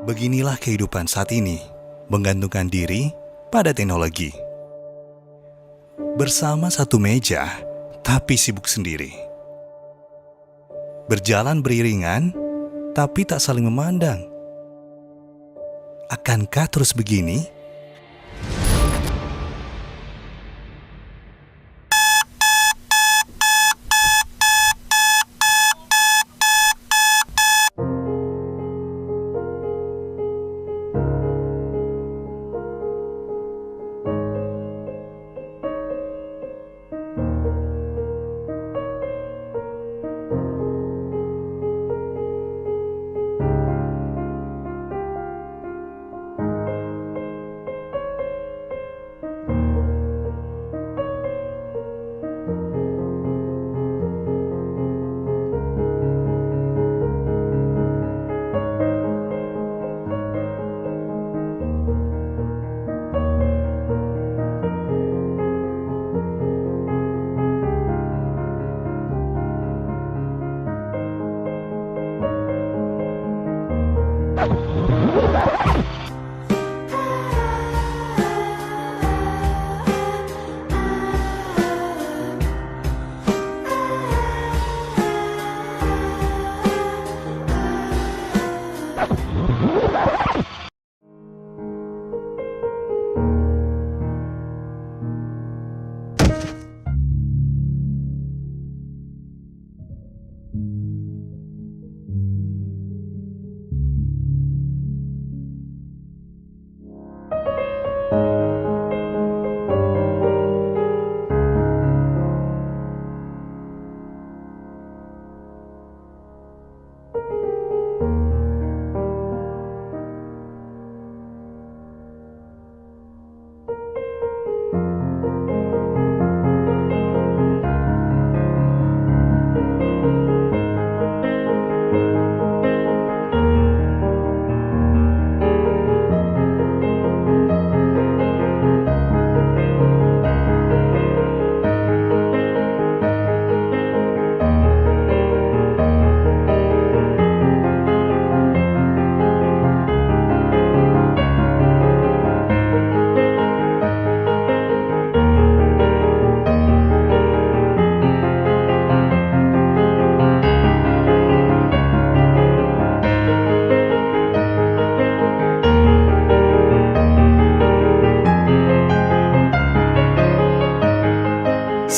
Beginilah kehidupan saat ini, menggantungkan diri pada teknologi. Bersama satu meja, tapi sibuk sendiri. Berjalan beriringan, tapi tak saling memandang. Akankah terus begini?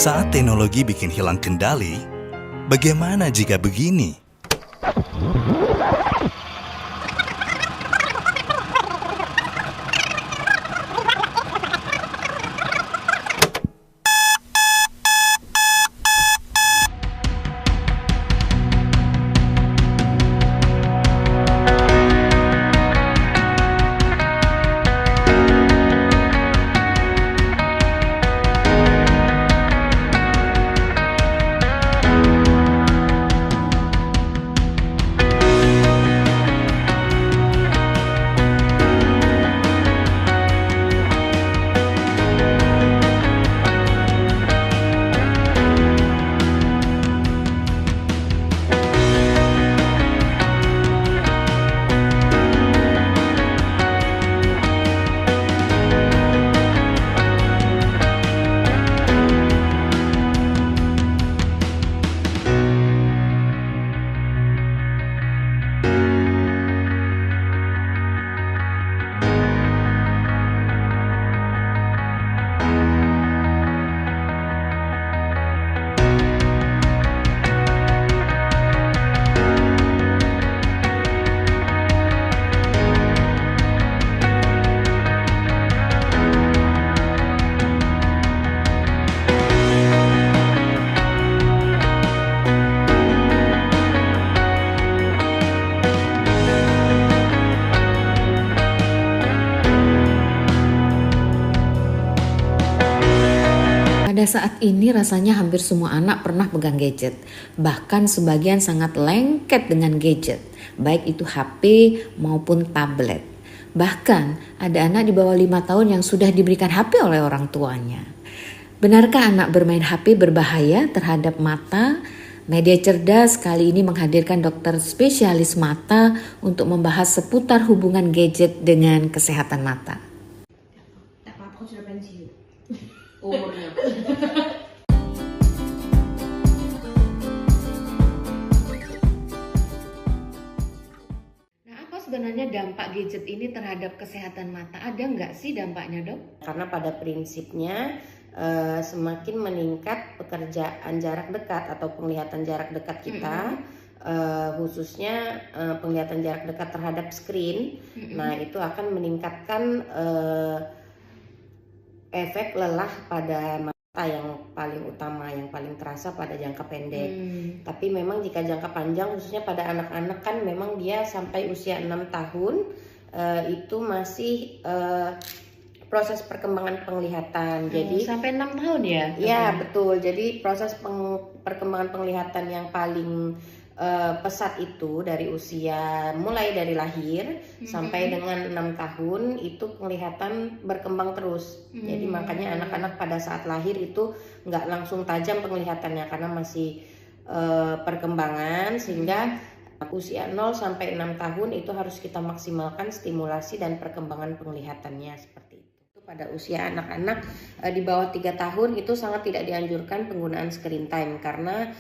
Saat teknologi bikin hilang kendali, bagaimana jika begini? Pada saat ini rasanya hampir semua anak pernah pegang gadget. Bahkan sebagian sangat lengket dengan gadget, baik itu HP maupun tablet. Bahkan ada anak di bawah 5 tahun yang sudah diberikan HP oleh orang tuanya. Benarkah anak bermain HP berbahaya terhadap mata, Media Cerdas kali ini menghadirkan dokter spesialis mata untuk membahas seputar hubungan gadget dengan kesehatan mata. Tak apa-apa, kau sudah pensiun. Umurnya. Nah, apa sebenarnya dampak gadget ini terhadap kesehatan mata? Ada nggak sih dampaknya, Dok? Karena pada prinsipnya semakin meningkat pekerjaan jarak dekat atau penglihatan jarak dekat kita, khususnya penglihatan jarak dekat terhadap screen. Nah, itu akan meningkatkan efek lelah pada mata yang paling utama, yang paling terasa pada jangka pendek. Tapi memang jika jangka panjang, khususnya pada anak-anak kan memang dia sampai usia 6 tahun itu masih proses perkembangan penglihatan. Jadi sampai 6 tahun ya? Ya, betul. Jadi proses perkembangan penglihatan yang paling pesat itu dari usia mulai dari lahir sampai dengan 6 tahun itu penglihatan berkembang terus. Jadi makanya anak-anak pada saat lahir itu nggak langsung tajam penglihatannya karena masih perkembangan, sehingga usia 0 sampai 6 tahun itu harus kita maksimalkan stimulasi dan perkembangan penglihatannya seperti itu. Pada usia anak-anak di bawah 3 tahun itu sangat tidak dianjurkan penggunaan screen time karena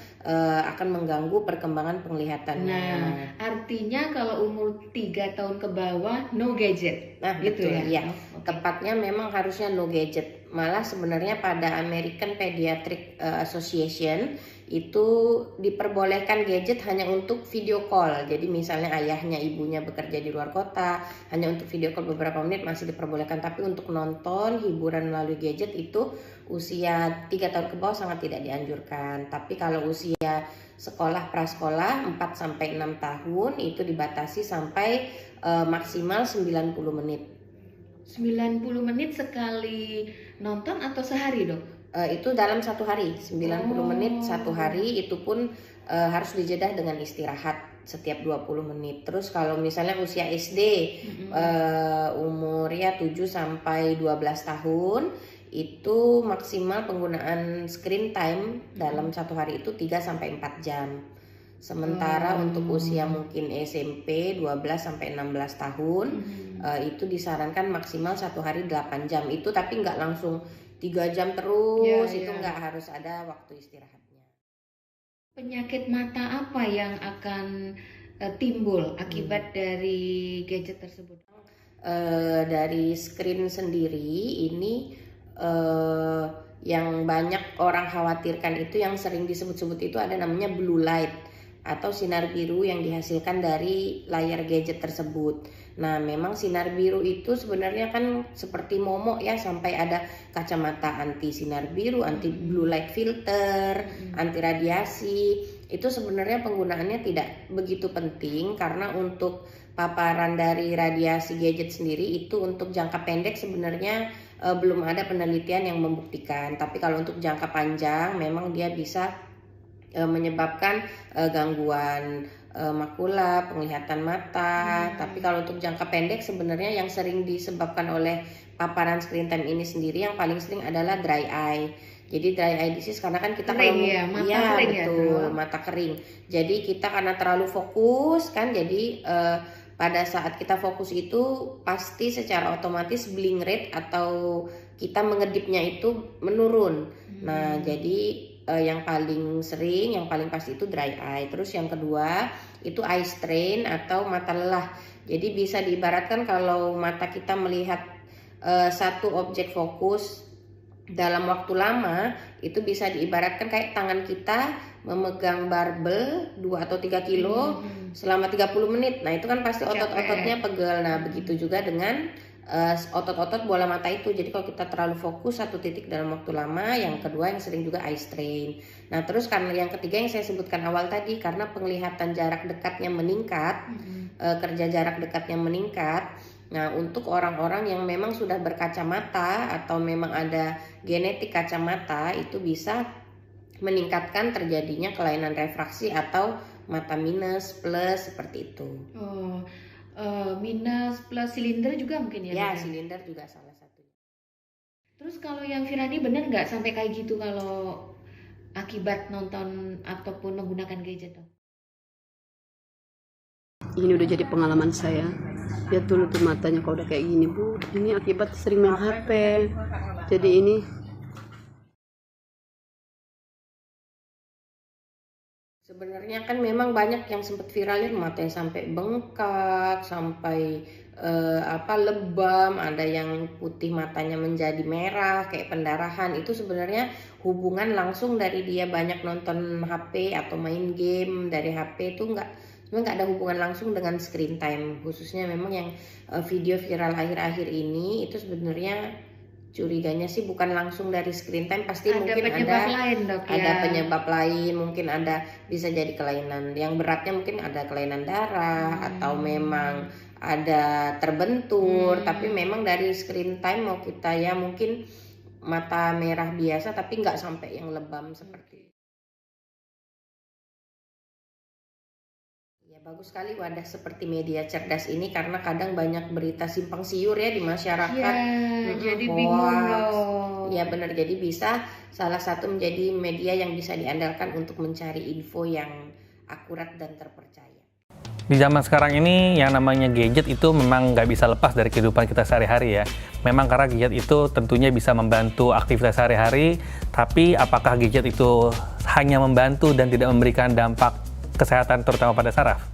akan mengganggu perkembangan penglihatannya. Nah, artinya kalau umur 3 tahun ke bawah no gadget. Nah, gitu betul ya. Tepatnya memang harusnya no gadget. Malah sebenarnya pada American Pediatric Association itu diperbolehkan gadget hanya untuk video call. Jadi misalnya ayahnya, ibunya bekerja di luar kota, hanya untuk video call beberapa menit masih diperbolehkan. Tapi untuk nonton hiburan melalui gadget itu usia 3 tahun ke bawah sangat tidak dianjurkan. Tapi kalau usia sekolah prasekolah 4 sampai 6 tahun itu dibatasi sampai maksimal 90 menit. 90 menit sekali nonton atau sehari, Dok? Itu dalam satu hari, 90 menit satu hari, itu pun harus dijedah dengan istirahat setiap 20 menit. Terus kalau misalnya usia SD umurnya 7 sampai 12 tahun itu maksimal penggunaan screen time dalam satu hari itu 3 sampai 4 jam. Sementara untuk usia mungkin SMP 12 sampai 16 tahun itu disarankan maksimal satu hari 8 jam. Itu tapi nggak langsung 3 jam terus, itu nggak, harus ada waktu istirahatnya. Penyakit mata apa yang akan timbul akibat dari gadget tersebut? Dari screen sendiri ini yang banyak orang khawatirkan itu yang sering disebut-sebut itu ada namanya blue light atau sinar biru yang dihasilkan dari layar gadget tersebut. Nah, memang sinar biru itu sebenarnya kan seperti momok ya, sampai ada kacamata anti sinar biru, anti blue light filter, anti radiasi. Itu sebenarnya penggunaannya tidak begitu penting karena untuk paparan dari radiasi gadget sendiri itu untuk jangka pendek sebenarnya belum ada penelitian yang membuktikan. Tapi kalau untuk jangka panjang memang dia bisa menyebabkan gangguan makula, penglihatan mata. Tapi kalau untuk jangka pendek sebenarnya yang sering disebabkan oleh paparan screen time ini sendiri yang paling sering adalah dry eye. Jadi dry eye disease karena kan kita kering ya, mata kering betul, ya, mata kering. Jadi kita karena terlalu fokus kan, jadi pada saat kita fokus itu pasti secara otomatis blink rate atau kita mengedipnya itu menurun. Nah, jadi yang paling sering, yang paling pasti itu dry eye. Terus yang kedua itu eye strain atau mata lelah. Jadi bisa diibaratkan kalau mata kita melihat satu objek fokus dalam waktu lama, itu bisa diibaratkan kayak tangan kita memegang barbel 2 atau 3 kilo selama 30 menit. Nah, itu kan pasti otot-ototnya pegel. Nah, begitu juga dengan otot-otot bola mata itu. Jadi kalau kita terlalu fokus satu titik dalam waktu lama, yang kedua yang sering juga eye strain. Nah, terus karena yang ketiga yang saya sebutkan awal tadi, karena penglihatan jarak dekatnya meningkat, kerja jarak dekatnya meningkat. Nah, untuk orang-orang yang memang sudah berkacamata atau memang ada genetik kacamata, itu bisa meningkatkan terjadinya kelainan refraksi atau mata minus, plus, seperti itu. Minus plus silinder juga mungkin ya? Ya, silinder juga salah satu. Terus kalau yang Firani benar nggak sampai kayak gitu kalau akibat nonton ataupun menggunakan gadget, Dok? Ini udah jadi pengalaman saya. Lihat dulu tuh matanya kalau udah kayak gini, Bu. Ini akibat sering main HP. Jadi ini sebenarnya kan memang banyak yang sempat viralin matanya sampai bengkak, sampai lebam, ada yang putih matanya menjadi merah kayak pendarahan. Itu sebenarnya hubungan langsung dari dia banyak nonton HP atau main game dari HP. Itu sebenarnya nggak ada hubungan langsung dengan screen time, khususnya memang yang video viral akhir-akhir ini. Itu sebenarnya curiganya sih bukan langsung dari screen time, pasti mungkin penyebab lain, Dok, ada ya. penyebab lain, mungkin ada bisa jadi kelainan yang beratnya, mungkin ada kelainan darah atau memang ada terbentur. Tapi memang dari screen time mau kita ya mungkin mata merah biasa tapi nggak sampai yang lebam seperti itu. Ya, bagus sekali wadah seperti Media Cerdas ini karena kadang banyak berita simpang siur ya di masyarakat. Jadi bingung Hoax. dong. Ya benar, jadi bisa salah satu menjadi media yang bisa diandalkan untuk mencari info yang akurat dan terpercaya. Di zaman sekarang ini yang namanya gadget itu memang nggak bisa lepas dari kehidupan kita sehari-hari ya. Memang karena gadget itu tentunya bisa membantu aktivitas sehari-hari, tapi apakah gadget itu hanya membantu dan tidak memberikan dampak kesehatan terutama pada saraf?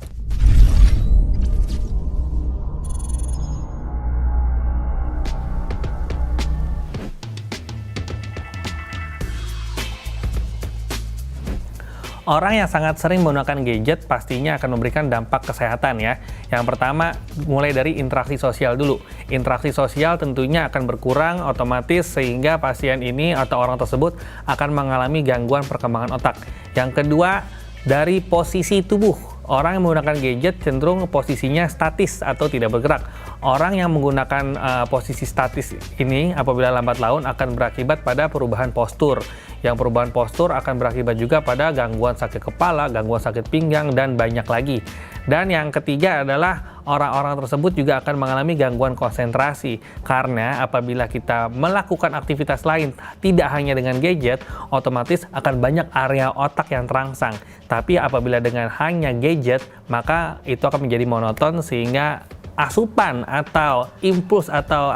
Orang yang sangat sering menggunakan gadget pastinya akan memberikan dampak kesehatan ya. Yang pertama, mulai dari interaksi sosial dulu. Interaksi sosial tentunya akan berkurang otomatis sehingga pasien ini atau orang tersebut akan mengalami gangguan perkembangan otak. Yang kedua, dari posisi tubuh. Orang yang menggunakan gadget cenderung posisinya statis atau tidak bergerak. Orang yang menggunakan posisi statis ini apabila lambat laun akan berakibat pada perubahan postur. Yang perubahan postur akan berakibat juga pada gangguan sakit kepala, gangguan sakit pinggang, dan banyak lagi. Dan yang ketiga adalah orang-orang tersebut juga akan mengalami gangguan konsentrasi. Karena apabila kita melakukan aktivitas lain tidak hanya dengan gadget, otomatis akan banyak area otak yang terangsang. Tapi apabila dengan hanya gadget, maka itu akan menjadi monoton sehingga asupan atau impuls atau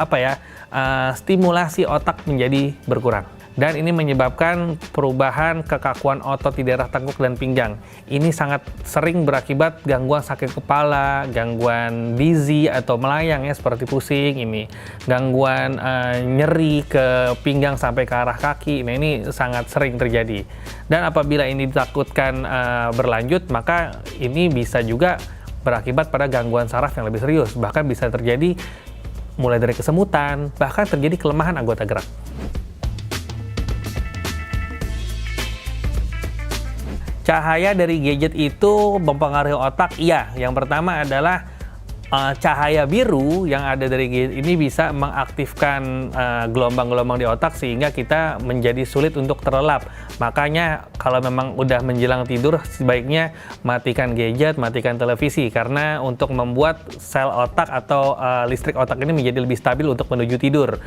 stimulasi otak menjadi berkurang. Dan ini menyebabkan perubahan kekakuan otot di daerah tengkuk dan pinggang. Ini sangat sering berakibat gangguan sakit kepala, gangguan dizzy atau melayang ya seperti pusing ini, gangguan nyeri ke pinggang sampai ke arah kaki. Nah ini sangat sering terjadi. Dan apabila ini ditakutkan berlanjut, maka ini bisa juga berakibat pada gangguan saraf yang lebih serius. Bahkan bisa terjadi mulai dari kesemutan, bahkan terjadi kelemahan anggota gerak. Cahaya dari gadget itu mempengaruhi otak, iya. Yang pertama adalah cahaya biru yang ada dari gadget ini bisa mengaktifkan gelombang-gelombang di otak sehingga kita menjadi sulit untuk terlelap. Makanya kalau memang udah menjelang tidur sebaiknya matikan gadget, matikan televisi karena untuk membuat sel otak atau listrik otak ini menjadi lebih stabil untuk menuju tidur.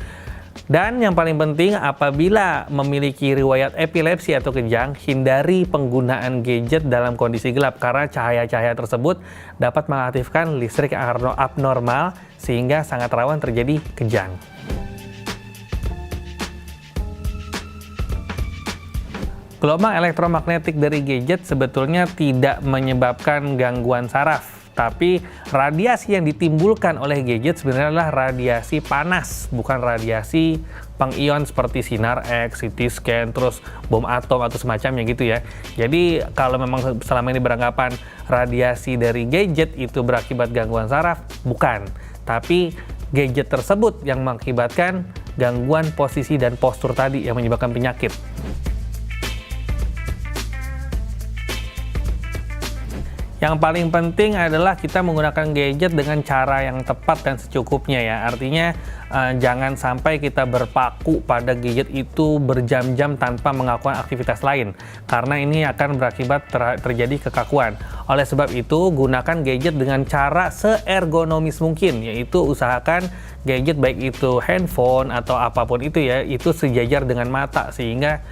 Dan yang paling penting apabila memiliki riwayat epilepsi atau kejang, hindari penggunaan gadget dalam kondisi gelap karena cahaya-cahaya tersebut dapat mengaktifkan listrik yang abnormal sehingga sangat rawan terjadi kejang. Gelombang elektromagnetik dari gadget sebetulnya tidak menyebabkan gangguan saraf. Tapi radiasi yang ditimbulkan oleh gadget sebenarnya adalah radiasi panas, bukan radiasi pengion seperti sinar X, CT scan, terus bom atom atau semacamnya gitu ya. Jadi kalau memang selama ini beranggapan radiasi dari gadget itu berakibat gangguan saraf, bukan. Tapi gadget tersebut yang mengakibatkan gangguan posisi dan postur tadi yang menyebabkan penyakit. Yang paling penting adalah kita menggunakan gadget dengan cara yang tepat dan secukupnya ya. Artinya jangan sampai kita berpaku pada gadget itu berjam-jam tanpa melakukan aktivitas lain. Karena ini akan berakibat terjadi kekakuan. Oleh sebab itu, gunakan gadget dengan cara seergonomis mungkin. Yaitu usahakan gadget baik itu handphone atau apapun itu ya, itu sejajar dengan mata. Sehingga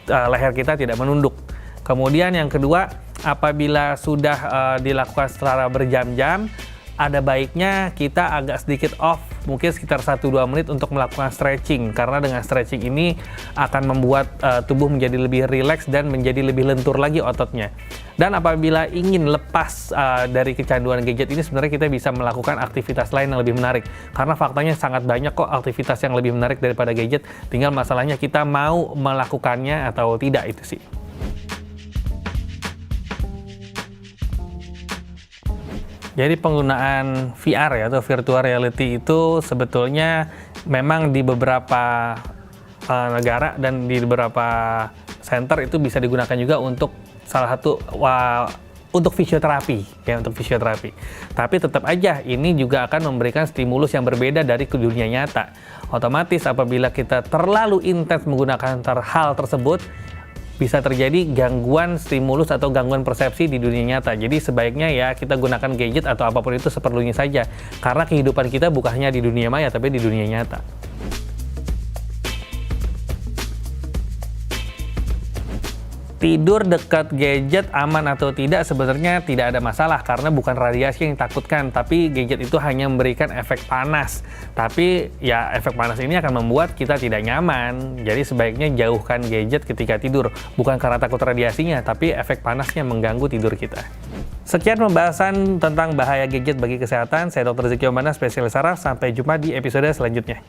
leher kita tidak menunduk. Kemudian yang kedua, apabila sudah dilakukan secara berjam-jam, ada baiknya kita agak sedikit off, mungkin sekitar 1-2 menit untuk melakukan stretching, karena dengan stretching ini akan membuat tubuh menjadi lebih rileks dan menjadi lebih lentur lagi ototnya. Dan apabila ingin lepas dari kecanduan gadget ini, sebenarnya kita bisa melakukan aktivitas lain yang lebih menarik, karena faktanya sangat banyak kok aktivitas yang lebih menarik daripada gadget, tinggal masalahnya kita mau melakukannya atau tidak, itu sih. Jadi penggunaan VR ya, atau virtual reality itu sebetulnya memang di beberapa negara dan di beberapa center itu bisa digunakan juga untuk salah satu untuk fisioterapi ya, untuk fisioterapi. Tapi tetap aja ini juga akan memberikan stimulus yang berbeda dari ke dunia nyata. Otomatis apabila kita terlalu intens menggunakan hal tersebut, bisa terjadi gangguan stimulus atau gangguan persepsi di dunia nyata. Jadi sebaiknya ya kita gunakan gadget atau apapun itu seperlunya saja, karena kehidupan kita bukan hanya di dunia maya tapi di dunia nyata. Tidur dekat gadget aman atau tidak, sebenarnya tidak ada masalah karena bukan radiasi yang ditakutkan, tapi gadget itu hanya memberikan efek panas. Tapi ya efek panas ini akan membuat kita tidak nyaman. Jadi sebaiknya jauhkan gadget ketika tidur, bukan karena takut radiasinya, tapi efek panasnya mengganggu tidur kita. Sekian pembahasan tentang bahaya gadget bagi kesehatan. Saya Dr. Zikio Mana, spesialis saraf. Sampai jumpa di episode selanjutnya.